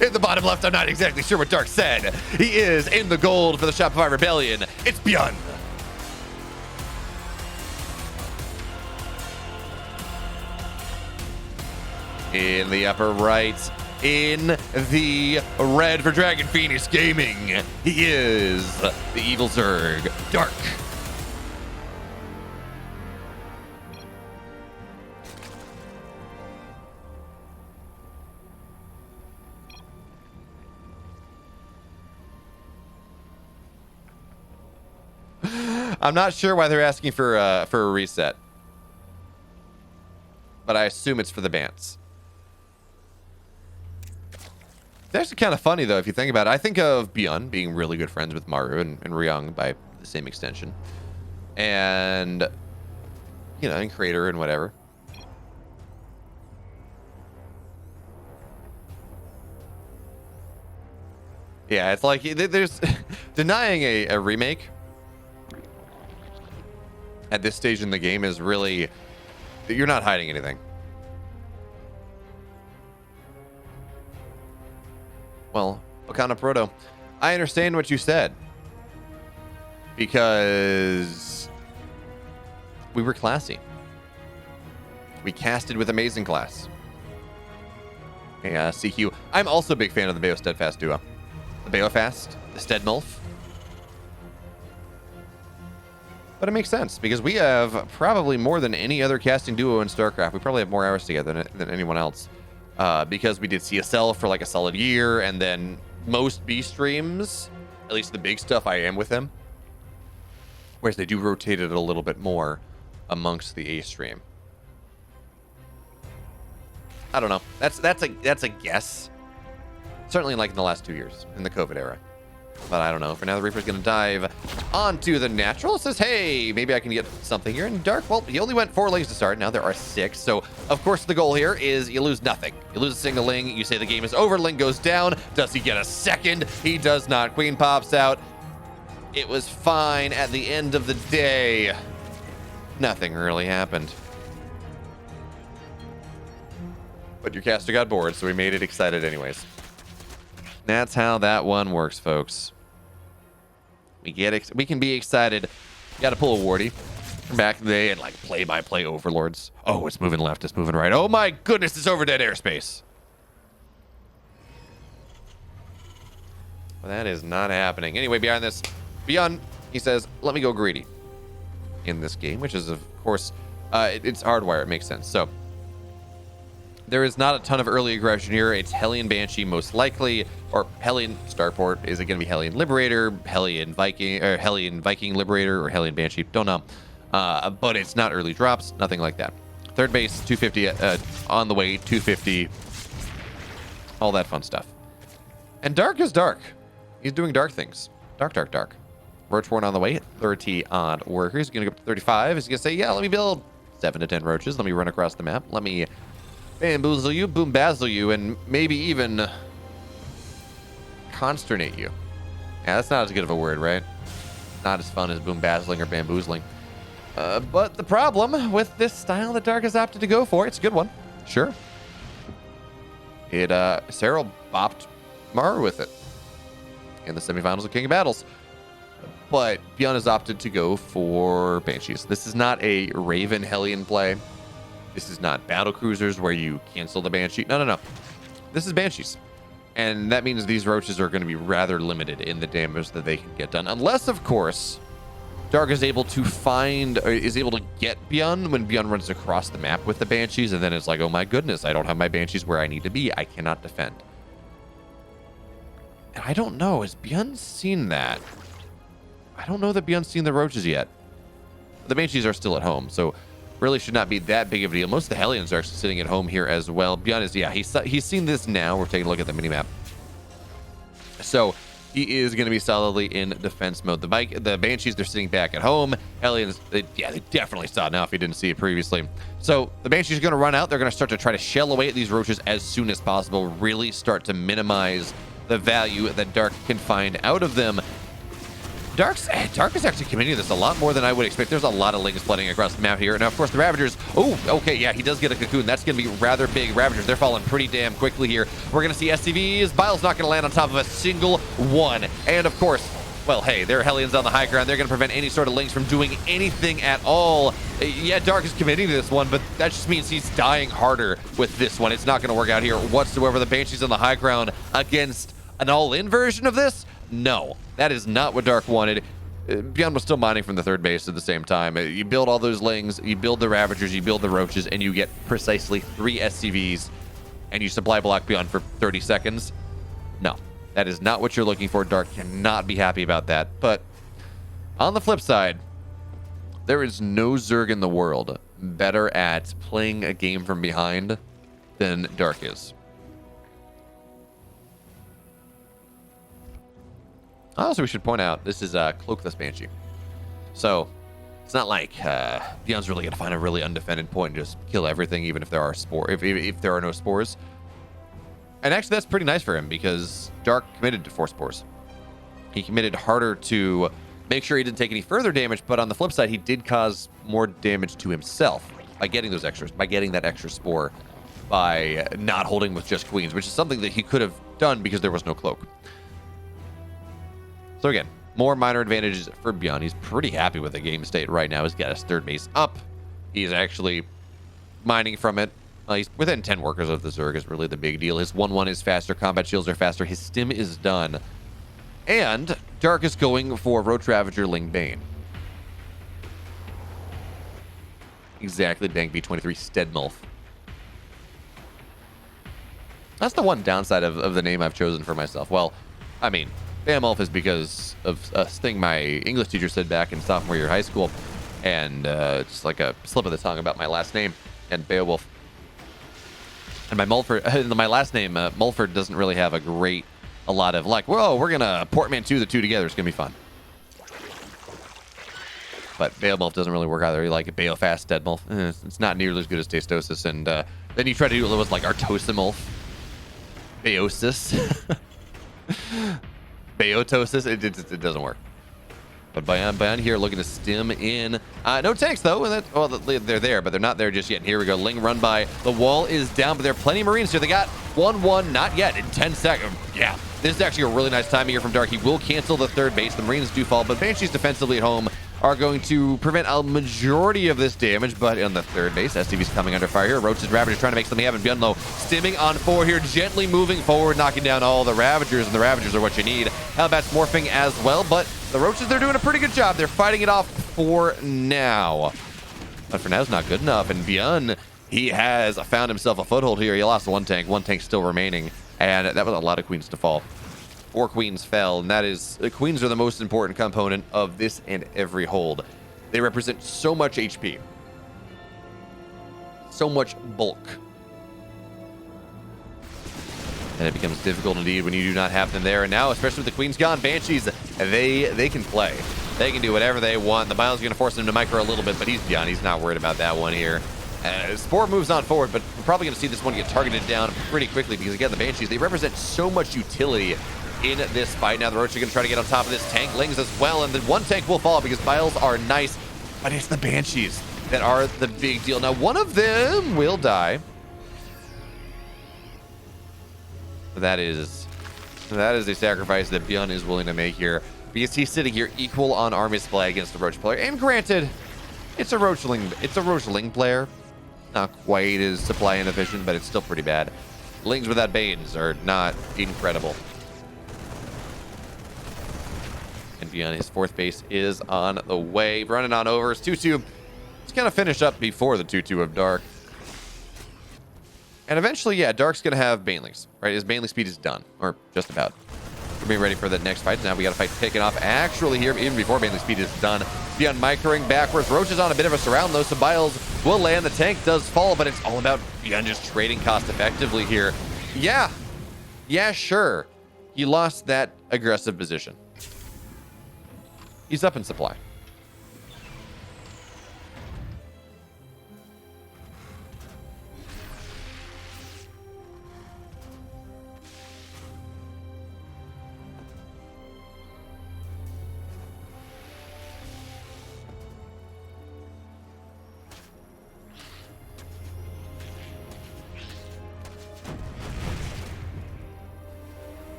In the bottom left, I'm not exactly sure what Dark said. He is in the gold for the Shopify Rebellion. It's Byun. In the upper right, in the red for Dragon Phoenix Gaming, he is the Evil Zerg, Dark. I'm not sure why they're asking for a reset, but I assume it's for the bans. It's actually kind of funny, though, if you think about it. I think of Byun being really good friends with Maru and Ryung by the same extension. And, you know, and Crater and whatever. Yeah, it's like there's denying a remake at this stage in the game is really, you're not hiding anything. Well, Wakana Proto, I understand what you said, because we were classy. We casted with amazing class. Yeah, CQ. I'm also a big fan of the Bayo Steadfast duo. The Bayofast, the Steadmulf. But it makes sense, because we have probably more than any other casting duo in StarCraft. We probably have more hours together than anyone else. Because we did CSL for like a solid year, and then most B streams, at least the big stuff, I am with them. Whereas they do rotate it a little bit more amongst the A stream. I don't know. That's a guess. Certainly like in the last 2 years in the COVID era. But I don't know. For now, the Reaper's going to dive onto the natural. It says, hey, maybe I can get something here. And Dark, well, he only went 4 lanes to start. Now there are 6. So, of course, the goal here is you lose nothing. You lose a single Ling. You say the game is over. Ling goes down. Does he get a second? He does not. Queen pops out. It was fine at the end of the day. Nothing really happened. But your caster got bored, so we made it excited anyways. That's how that one works, folks. We can be excited. You got to pull a Wardy from back in the day and like play-by-play overlords. Oh, it's moving left. It's moving right. Oh my goodness, it's over dead airspace. Well, that is not happening. Anyway, beyond this, he says, let me go greedy in this game, which is, of course, it's hardwire. It makes sense. So there is not a ton of early aggression here. It's Hellion Banshee most likely, or Hellion Starport. Is it going to be Hellion Liberator, Hellion Viking Liberator, or Hellion Banshee? Don't know. But it's not early drops, nothing like that. Third base, 250 on the way, 250. All that fun stuff. And Dark is Dark. He's doing dark things. Dark. Roachborn on the way, 30 odd workers. He's going to go up to 35. He's going to say, yeah, let me build 7 to 10 roaches. Let me run across the map. Let me bamboozle you, boombazzle you, and maybe even consternate you. Yeah, that's not as good of a word, right? Not as fun as boombazzling or bamboozling. But the problem with this style that Dark has opted to go for, it's a good one. Sure. Serral bopped Maru with it in the semifinals of King of Battles. But Byun has opted to go for Banshees. This is not a Raven Hellion play. This is not battle cruisers where you cancel the Banshee. No. This is Banshees. And that means these roaches are going to be rather limited in the damage that they can get done. Unless, of course, Dark is able to get Byun when Byun runs across the map with the Banshees. And then it's like, oh my goodness, I don't have my Banshees where I need to be. I cannot defend. And I don't know. Has Byun seen that? I don't know that Byun's seen the roaches yet. The Banshees are still at home, so really should not be that big of a deal. Most of the Hellions are sitting at home here as well. Byun is, yeah, he's seen this now. We're taking a look at the minimap. So he is going to be solidly in defense mode. The Banshees, they're sitting back at home. Hellions, they definitely saw it now if you didn't see it previously. So the Banshees are going to run out. They're going to start to try to shell away at these roaches as soon as possible. Really start to minimize the value that Dark can find out of them. Dark is actually committing to this a lot more than I would expect. There's a lot of Lings flooding across the map here. Now, of course, the Ravagers. Oh, okay, yeah, he does get a cocoon. That's going to be rather big. Ravagers, they're falling pretty damn quickly here. We're going to see SCVs. Byle's not going to land on top of a single one. And, of course, well, hey, there are Hellions on the high ground. They're going to prevent any sort of Lings from doing anything at all. Yeah, Dark is committing to this one, but that just means he's dying harder with this one. It's not going to work out here whatsoever. The Banshees on the high ground against an all-in version of this? No, that is not what Dark wanted. Byun was still mining from the third base at the same time. You build all those Lings, you build the Ravagers, you build the Roaches, and you get precisely 3 SCVs, and you supply block Byun for 30 seconds. No, that is not what you're looking for. Dark cannot be happy about that. But on the flip side, there is no Zerg in the world better at playing a game from behind than Dark is. Also, we should point out, this is Cloakless Banshee. So, it's not like Byun's really going to find a really undefended point and just kill everything, even if there are if there are no spores. And actually, that's pretty nice for him, because Dark committed to 4 spores. He committed harder to make sure he didn't take any further damage, but on the flip side, he did cause more damage to himself by getting those extras, by getting that extra spore, by not holding with just queens, which is something that he could have done because there was no cloak. So again, more minor advantages for Byun. He's pretty happy with the game state right now. He's got his third base up. He's actually mining from it. He's within 10 workers of the Zerg is really the big deal. His 1-1 is faster. Combat shields are faster. His stim is done. And Dark is going for Roach Ravager Ling Bane. Exactly, Dank B23 Steadmulf. That's the one downside of the name I've chosen for myself. Well, I mean, Beowulf is because of a thing my English teacher said back in sophomore year of high school, and just like a slip of the tongue about my last name and Beowulf. And my last name, Mulford, doesn't really have a lot of like, whoa, we're gonna portmanteau the two together. It's gonna be fun. But Beowulf doesn't really work either. You like it, Beofast, Deadmulf. It's not nearly as good as Tastosis. And then you try to do what was like Artosimulf, Beosis. Beotosis, it doesn't work. But Byun here looking to stim in. No tanks, though. And well, they're there, but they're not there just yet. And here we go. Ling run by. The wall is down, but there are plenty of Marines here. They got 1-1, not yet, in 10 seconds. Yeah, this is actually a really nice timing here from Dark. He will cancel the third base. The Marines do fall, but Banshees defensively at home are going to prevent a majority of this damage. But on the third base, SCV's coming under fire here. Roaches, Ravagers trying to make something happen. Byun low, stimming on 4 here, gently moving forward, knocking down all the Ravagers, and the Ravagers are what you need. Hellbat's morphing as well, but the Roaches, they're doing a pretty good job. They're fighting it off for now. But for now, it's not good enough. And Byun, he has found himself a foothold here. He lost one tank still remaining, and that was a lot of queens to fall. 4 queens fell, and that is, the queens are the most important component of this and every hold. They represent so much HP, so much bulk, and it becomes difficult indeed when you do not have them there. And now, especially with the queens gone, Banshees, they can play. They can do whatever they want. The Miles is going to force him to micro a little bit, but he's beyond. He's not worried about that one here. Spore moves on forward, but we're probably going to see this one get targeted down pretty quickly because, again, the Banshees, they represent so much utility in this fight. Now the Roach are going to try to get on top of this tank. Lings as well, and then one tank will fall because Biles are nice, but it's the Banshees that are the big deal. Now one of them will die. That is a sacrifice that Byun is willing to make here because he's sitting here equal on army supply against the Roach player. And granted, it's a Roach Ling player. Not quite as supply inefficient, but it's still pretty bad. Lings without Banes are not incredible. And Byun, his 4th base is on the way. Running on over. His 2-2. He's going to finish up before the 2-2 of Dark. And eventually, yeah, Dark's going to have Banelings, right? His Baneling speed is done, or just about. We're being ready for the next fight. Now we got a fight kicking off actually here, even before Baneling speed is done. Byun microing backwards. Roach is on a bit of a surround, though, so Biles will land. The tank does fall, but it's all about Byun just trading cost effectively here. Yeah, sure. He lost that aggressive position. He's up in supply.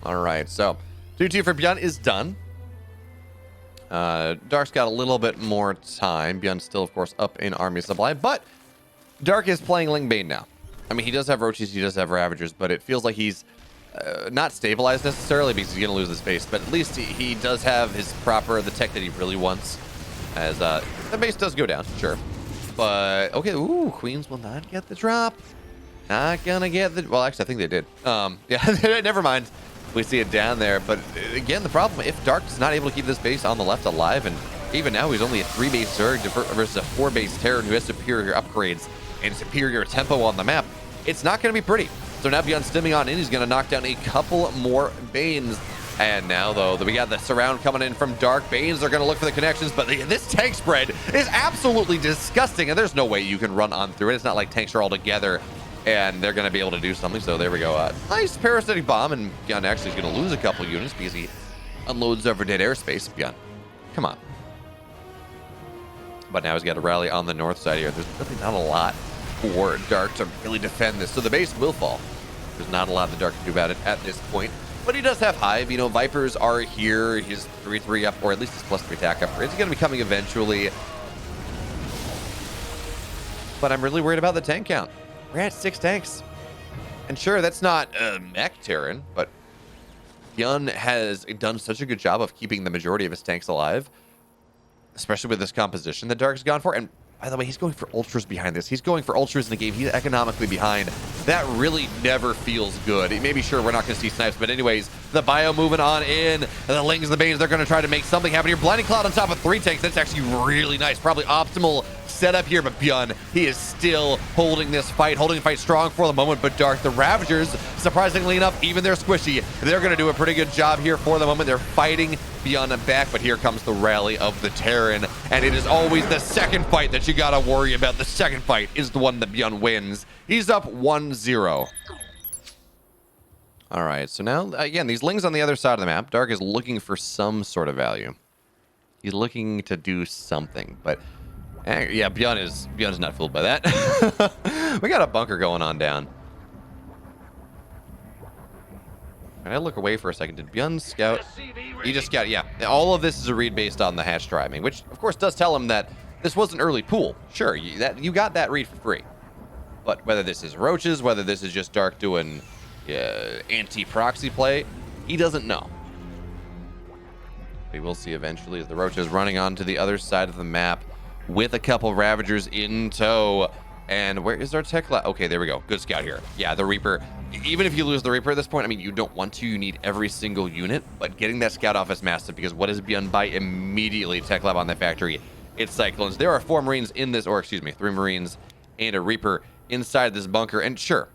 All right, so 2-2 for Byun is done. Dark's got a little bit more time. Byun's still, of course, up in army supply, but Dark is playing Ling Bane now. I mean, he does have Roaches, he does have Ravagers, but it feels like he's not stabilized necessarily because he's going to lose the space, but at least he does have his the tech that he really wants, as the base does go down, sure. But, okay, ooh, Queens will not get the drop. Not gonna get the... Well, actually, I think they did. Yeah, never mind. We see it down there. But, again, the problem, if Dark is not able to keep this base on the left alive, and even now he's only a 3-base Zerg versus a 4-base Terran who has superior upgrades and superior tempo on the map, it's not going to be pretty. So now Byun stimming on in, he's going to knock down a couple more Banes. And now, though, we got the surround coming in from Dark. Banes are going to look for the connections, but this tank spread is absolutely disgusting, and there's no way you can run on through it. It's not like tanks are all together, and they're going to be able to do something. So there we go. Nice parasitic bomb, and Byun actually is going to lose a couple units because he unloads over dead airspace. Byun, come on. But now he's got to rally on the north side here. There's really not a lot for Dark to really defend this. So the base will fall. There's not a lot that Dark can do about it at this point. But he does have Hive. You know, Vipers are here. His 3-3 up, or at least his +3 attack upgrades. He's going to be coming eventually. But I'm really worried about the tank count. We're at 6 tanks. And sure, that's not a mech Terran, but Byun has done such a good job of keeping the majority of his tanks alive, especially with this composition that Dark's gone for. And by the way, he's going for ultras behind this. He's going for ultras in the game. He's economically behind. That really never feels good. Maybe sure we're not going to see snipes, but anyways, the bio moving on in. The Lings, the Banes, they're going to try to make something happen here. Blinding Cloud on top of 3 tanks. That's actually really nice. Probably optimal setup here, but Byun, he is still holding this fight, holding the fight strong for the moment. But Dark, the Ravagers, surprisingly enough, even they're squishy. They're going to do a pretty good job here for the moment. They're fighting Byun back, but here comes the rally of the Terran, and it is always the second fight that you gotta worry about. The second fight is the one that Byun wins. He's up 1-0. All right, so now, again, these Lings on the other side of the map. Dark is looking for some sort of value. He's looking to do something, but yeah, Byun is not fooled by that. We got a bunker going on down. Can I look away for a second? Did Byun scout? He just scout, yeah. All of this is a read based on the hatch driving, which of course does tell him that this was an early pool. Sure, you got that read for free. But whether this is Roaches, whether this is just Dark doing anti-proxy play, he doesn't know. We will see eventually as the Roaches running onto the other side of the map with a couple Ravagers in tow. And where is our tech lab? Okay, there we go. Good scout here. Yeah, the Reaper. Even if you lose the Reaper at this point, I mean, you don't want to. You need every single unit. But getting that scout off is massive because what is Byun by immediately tech lab on that factory? It's Cyclones. There are 4 Marines in this, or excuse me, 3 Marines and a Reaper inside this bunker. And sure,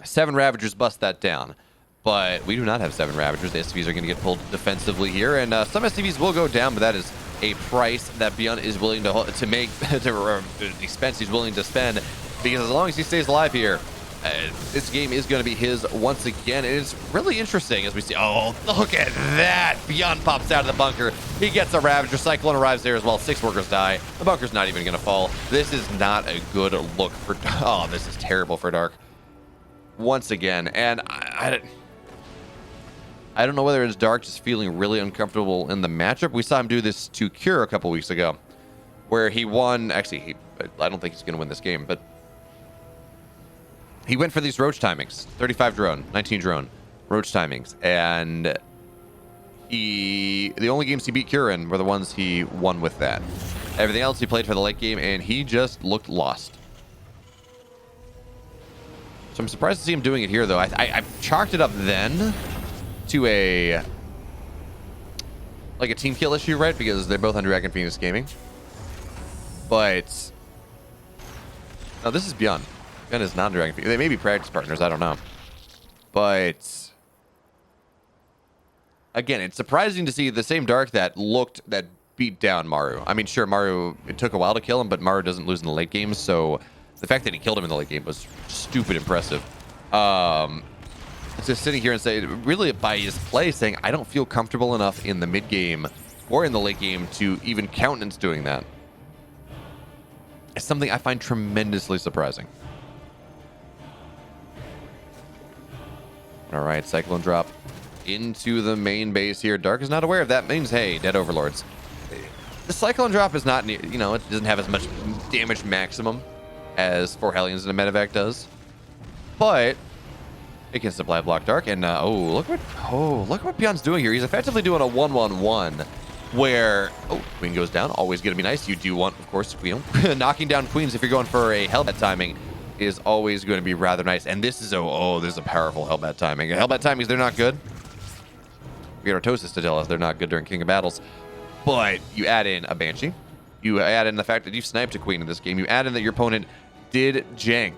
7 Ravagers bust that down. But we do not have 7 Ravagers. The SCVs are going to get pulled defensively here. And some SCVs will go down, but that is a price that Byun is willing to make, to expense he's willing to spend, because as long as he stays alive here, this game is going to be his once again. And it's really interesting as we see, oh, look at that. Byun pops out of the bunker. He gets a Ravager. Cyclone arrives there as well. 6 workers die. The bunker's not even going to fall. This is not a good look for, oh, this is terrible for Dark. Once again, and I don't know whether it's Dark just feeling really uncomfortable in the matchup. We saw him do this to Cure a couple weeks ago, where he won. Actually, I don't think he's going to win this game, but he went for these Roach timings. 35 drone, 19 drone, Roach timings. And the only games he beat Cure in were the ones he won with that. Everything else he played for the late game, and he just looked lost. So I'm surprised to see him doing it here, though. I chalked it up then to a team kill issue, right? Because they're both on Dragon Phoenix Gaming. But no, this is Byun. Byun is not Dragon Phoenix. They may be practice partners, I don't know. But again, it's surprising to see the same Dark that beat down Maru. I mean, sure, Maru, it took a while to kill him, but Maru doesn't lose in the late game, so the fact that he killed him in the late game was stupid impressive. Just sitting here and say, really by his play, saying, I don't feel comfortable enough in the mid game or in the late game to even countenance doing that. It's something I find tremendously surprising. All right, Cyclone drop into the main base here. Dark is not aware of that. Means, hey, dead overlords. The Cyclone drop is not, it doesn't have as much damage maximum as 4 Hellions and a medevac does, but it can supply block Dark. And look what Byun's doing here. He's effectively doing a 1-1-1 where Queen goes down. Always going to be nice. You do want, of course, knocking down queens if you're going for a Hellbat timing is always going to be rather nice. And this is this is a powerful Hellbat timing. Hellbat timings, they're not good. We got Artosis to tell us they're not good during King of Battles. But you add in a Banshee. You add in the fact that you've sniped a queen in this game. You add in that your opponent did jank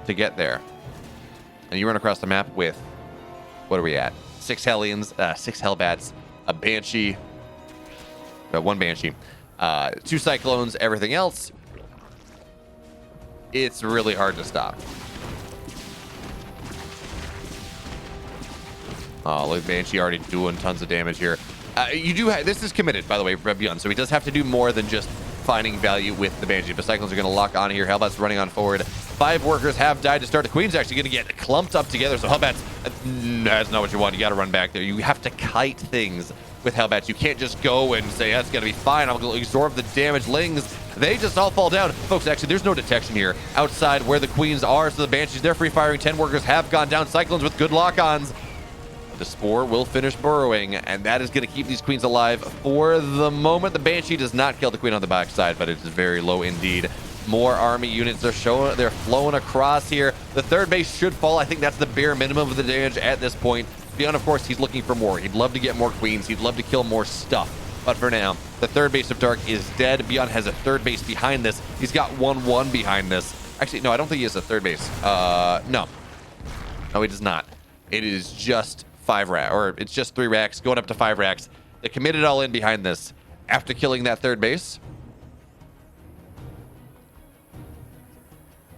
to get there. And you run across the map with, what are we at? 6 Hellions, 6 Hellbats, a Banshee, 1 Banshee, 2 Cyclones, everything else. It's really hard to stop. Oh, look, Banshee already doing tons of damage here. This is committed, by the way, Byun, so he does have to do more than just finding value with the Banshee. But Cyclones are going to lock on here. Hellbats running on forward. 5 workers have died to start. The Queen's actually going to get clumped up together. So Hellbats, that's not what you want. You got to run back there. You have to kite things with Hellbats. You can't just go and say, that's going to be fine. I'm going to absorb the damage. Lings, they just all fall down. Folks, actually, there's no detection here outside where the Queens are. So the Banshees, they're free firing. 10 workers have gone down. Cyclones with good lock-ons. The Spore will finish burrowing, and that is going to keep these Queens alive for the moment. The Banshee does not kill the Queen on the backside, but it's very low indeed. More army units they're flowing across here. The 3rd base should fall. I think that's the bare minimum of the damage at this point. Byun, of course, he's looking for more. He'd love to get more Queens. He'd love to kill more stuff. But for now, the 3rd base of Dark is dead. Byun has a 3rd base behind this. He's got 1-1 behind this. Actually, no, I don't think he has a 3rd base. No, he does not. It is just 5 racks, or it's just 3 racks going up to 5 racks. They committed all in behind this after killing that 3rd base.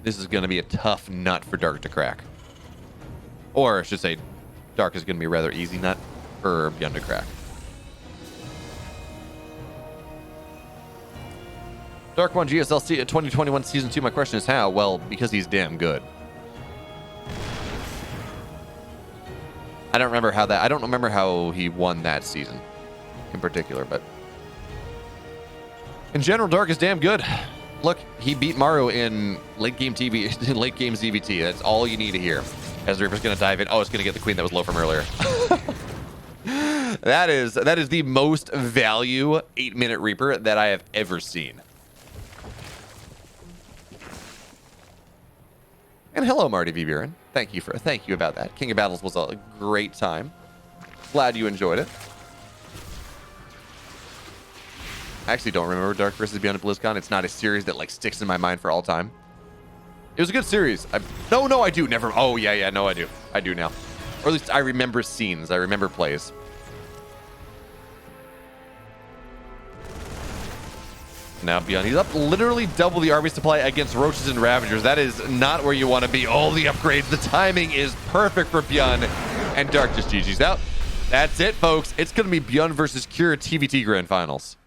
This is going to be a tough nut for Dark to crack. Or I should say, Dark is going to be a rather easy nut for Byun to crack. Dark won GSL 2021 Season 2. My question is how? Well, because he's damn good. I don't remember how he won that season in particular, but in general, Dark is damn good. Look, he beat Mario in late game ZVT. That's all you need to hear. As the Reaper's going to dive in. Oh, it's going to get the Queen that was low from earlier. That is the most value 8-minute Reaper that I have ever seen. And hello, Marty V. Buren. Thank you about that. King of Battles was a great time. Glad you enjoyed it. I actually don't remember Dark versus Byun at BlizzCon. It's not a series that sticks in my mind for all time. It was a good series. No, I do. Never. Oh yeah. No, I do. I do now. Or at least I remember scenes. I remember plays. Now Byun, he's up literally double the army supply against Roaches and Ravagers. That is not where you want to be. All the upgrades, the timing is perfect for Byun, and Dark just GG's out. That's it, folks. It's going to be Byun versus Cure TVT Grand Finals.